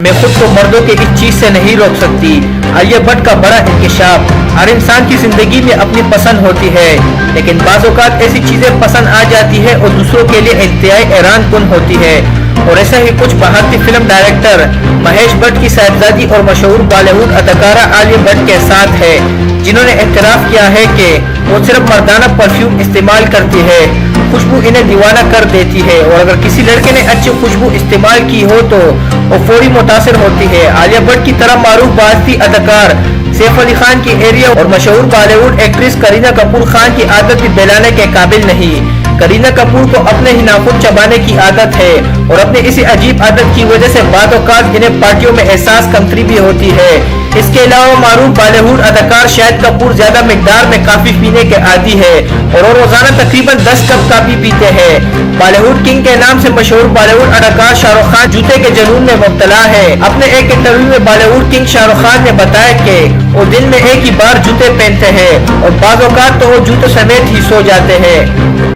میں خود کو مردوں کے اس چیز سے نہیں روک سکتی۔ عالیہ بھٹ کا بڑا انکشاف۔ ہر انسان کی زندگی میں اپنی پسند ہوتی ہے، لیکن بعض اوقات ایسی چیزیں پسند آ جاتی ہے اور دوسروں کے لیے انتہائی حیران کن ہوتی ہے، اور ایسا ہی کچھ بھارتی فلم ڈائریکٹر مہیش بھٹ کی صاحبزادی اور مشہور بالی ووڈ اداکارہ عالیہ بھٹ کے ساتھ ہے، جنہوں نے اعتراف کیا ہے کہ وہ صرف مردانہ پرفیوم استعمال کرتی ہے۔ خوشبو انہیں دیوانہ کر دیتی ہے، اور اگر کسی لڑکے نے اچھی خوشبو استعمال کی ہو تو وہ فوری متاثر ہوتی ہے۔ عالیہ بھٹ کی طرح معروف بھارتی اداکار سیف علی خان کی ایریا اور مشہور بالی ووڈ ایکٹریس کرینہ کپور خان کی عادت بھی بہلانے کے قابل نہیں۔ کرینہ کپور کو اپنے ہی ناخن چبانے کی عادت ہے، اور اپنی اسی عجیب عادت کی وجہ سے بعض اوقات انہیں پارٹیوں میں احساس کمتری بھی ہوتی ہے۔ اس کے علاوہ معروف بالی ووڈ اداکار شاہد کپور زیادہ مقدار میں کافی پینے کے عادی ہے، اور وہ روزانہ تقریباً 10 کپ کافی پیتے ہیں۔ بالی ووڈ کنگ کے نام سے مشہور بالی ووڈ اداکار شاہ رخ خان جوتے کے جنون میں مبتلا ہے۔ اپنے ایک انٹرویو میں بالی ووڈ کنگ شاہ رخ خان نے بتایا کہ وہ دن میں ایک ہی بار جوتے پہنتے ہیں، اور بعض اوقات تو وہ جوتے سمیت ہی سو جاتے ہیں۔